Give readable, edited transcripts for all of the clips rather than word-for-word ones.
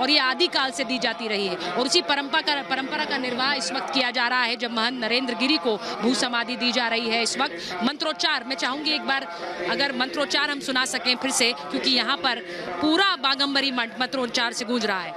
और ये आदिकाल से दी जाती रही है और उसी परंपरा का निर्वाह इस वक्त किया जा रहा है जब महंत नरेंद्र गिरी को भू समाधि दी जा रही है। इस वक्त मंत्रोच्चार, मैं चाहूंगी एक बार अगर मंत्रोच्चार हम सुना सकें फिर से, क्योंकि यहाँ पर पूरा बागंबरी मठ मंत्रोच्चार से गूंज रहा है।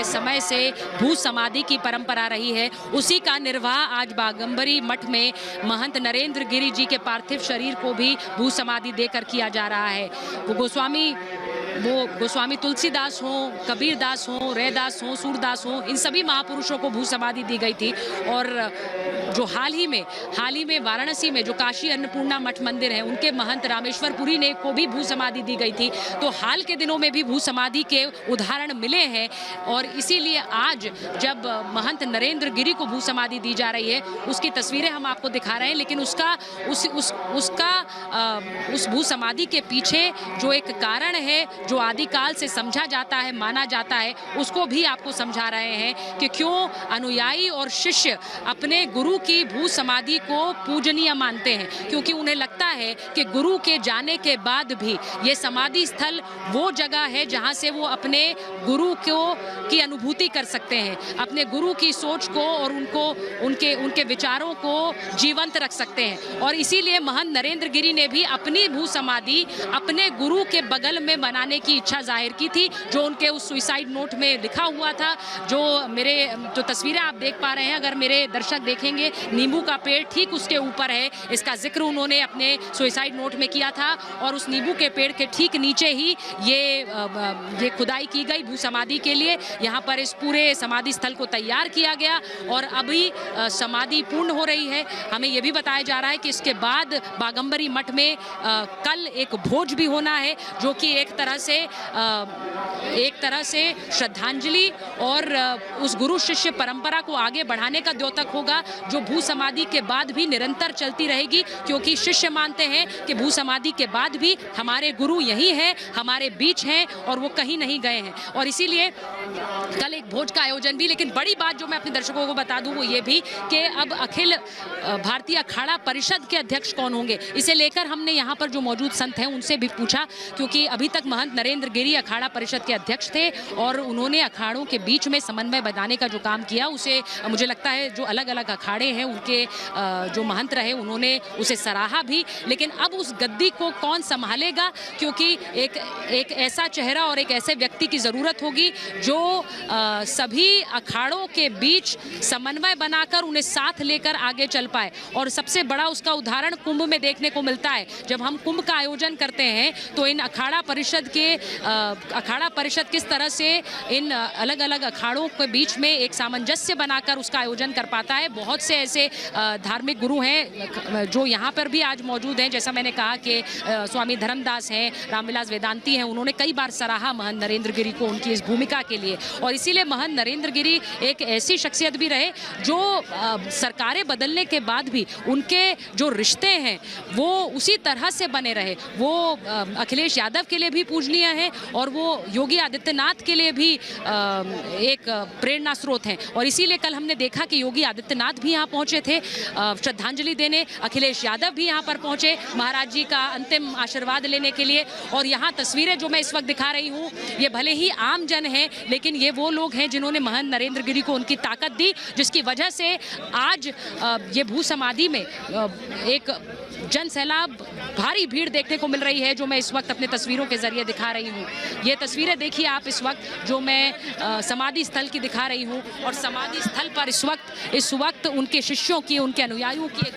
समय से भू समाधि की परंपरा रही है, उसी का निर्वाह आज बागंबरी मठ में महंत नरेंद्र गिरी जी के पार्थिव शरीर को भी भू समाधि देकर किया जा रहा है। वो गोस्वामी तुलसीदास हो, कबीर दास हो, रैदास हो, सूरदास हो, इन सभी महापुरुषों को भू समाधि दी गई थी। और जो हाल ही में वाराणसी में जो काशी अन्नपूर्णा मठ मंदिर है, उनके महंत रामेश्वरपुरी ने को भी भू समाधि दी गई थी। तो हाल के दिनों में भी भू समाधि के उदाहरण मिले हैं और इसीलिए आज जब महंत नरेंद्र गिरी को भू समाधि दी जा रही है, उसकी तस्वीरें हम आपको दिखा रहे हैं। लेकिन उस भू समाधि के पीछे जो एक कारण है, जो आदिकाल से समझा जाता है, माना जाता है, उसको भी आपको समझा रहे हैं कि क्यों अनुयायी और शिष्य अपने गुरु की भू समाधि को पूजनीय मानते हैं। क्योंकि उन्हें लगता है कि गुरु के जाने के बाद भी ये समाधि स्थल वो जगह है जहां से वो अपने गुरु की अनुभूति कर सकते हैं, अपने गुरु की सोच को और उनके विचारों को जीवंत रख सकते हैं। और इसीलिए महंत नरेंद्र गिरी ने भी अपनी भू समाधि अपने गुरु के बगल में बनाने की इच्छा जाहिर की थी, जो उनके उस सुसाइड नोट में लिखा हुआ था। जो तस्वीरें आप देख पा रहे हैं, अगर मेरे दर्शक देखेंगे, नींबू का पेड़ ठीक उसके ऊपर है। इसका जिक्र उन्होंने अपने सुसाइड नोट में किया था और उस नींबू के पेड़ के ठीक नीचे ही ये खुदाई की गई भू समाधि के लिए। यहाँ पर इस पूरे समाधि स्थल को तैयार किया गया और अभी समाधि पूर्ण हो रही है। हमें यह भी बताया जा रहा है कि इसके बाद बागंबरी मठ में कल एक भोज भी होना है, जो कि एक तरह से श्रद्धांजलि और उस गुरु शिष्य परंपरा को आगे बढ़ाने का द्योतक होगा, जो भू समाधि के बाद भी निरंतर चलती रहेगी। क्योंकि शिष्य मानते हैं कि भू समाधि के बाद भी हमारे गुरु यही हैं, हमारे बीच हैं और वो कहीं नहीं गए हैं। और इसीलिए कल एक भोज का आयोजन भी। लेकिन बड़ी बात जो मैं अपने दर्शकों को बता दूं वो ये भी कि अब अखिल भारतीय अखाड़ा परिषद के अध्यक्ष कौन होंगे, इसे लेकर हमने यहाँ पर जो मौजूद संत हैं उनसे भी पूछा। क्योंकि अभी तक महंत नरेंद्र गिरी अखाड़ा परिषद के अध्यक्ष थे और उन्होंने अखाड़ों के बीच में समन्वय बनाने का जो काम किया, उसे मुझे लगता है जो अलग अलग अखाड़े हैं उनके जो महंत रहे उन्होंने उसे सराहा भी। लेकिन अब उस गद्दी को कौन संभालेगा, क्योंकि एक ऐसा चेहरा और एक ऐसे व्यक्ति की ज़रूरत होगी जो सभी अखाड़ों के बीच समन्वय बनाकर उन्हें साथ लेकर आगे चल पाए। और सबसे बड़ा उसका उदाहरण कुंभ में देखने को मिलता है। जब हम कुंभ का आयोजन करते हैं तो इन अखाड़ा परिषद किस तरह से इन अलग अलग अखाड़ों के बीच में एक सामंजस्य बनाकर उसका आयोजन कर पाता है। बहुत से ऐसे धार्मिक गुरु हैं जो यहाँ पर भी आज मौजूद हैं। जैसा मैंने कहा कि स्वामी धर्मदास हैं, रामविलास वेदांती हैं, उन्होंने कई बार सराहा महंत नरेंद्र गिरी को उनकी इस भूमिका के लिए। और इसीलिए महंत नरेंद्र गिरी एक ऐसी शख्सियत भी रहे जो सरकारें बदलने के बाद भी उनके जो रिश्ते हैं वो उसी तरह से बने रहे। वो अखिलेश यादव के लिए भी पूजनीय है और वो योगी आदित्यनाथ के लिए भी एक प्रेरणा स्रोत हैं। और इसीलिए कल हमने देखा कि योगी आदित्यनाथ भी यहाँ पहुँचे थे श्रद्धांजलि देने, अखिलेश यादव भी यहाँ पर पहुँचे महाराज जी का अंतिम आशीर्वाद लेने के लिए। और यहाँ तस्वीरें जो मैं इस वक्त दिखा रही हूँ, ये भले ही आम जन हैं, लेकिन ये वो लोग हैं जिन्होंने महंत नरेंद्र गिरी को उनकी ताकत दी, जिसकी वजह से आज ये भू समाधि में एक जन सैलाब, भारी भीड़ देखने को मिल रही है, जो मैं इस वक्त अपने तस्वीरों के जरिए दिखा रही हूँ। ये तस्वीरें देखिए आप इस वक्त जो मैं समाधि स्थल की दिखा रही हूँ। और समाधि स्थल पर इस वक्त उनके शिष्यों की, उनके अनुयायियों की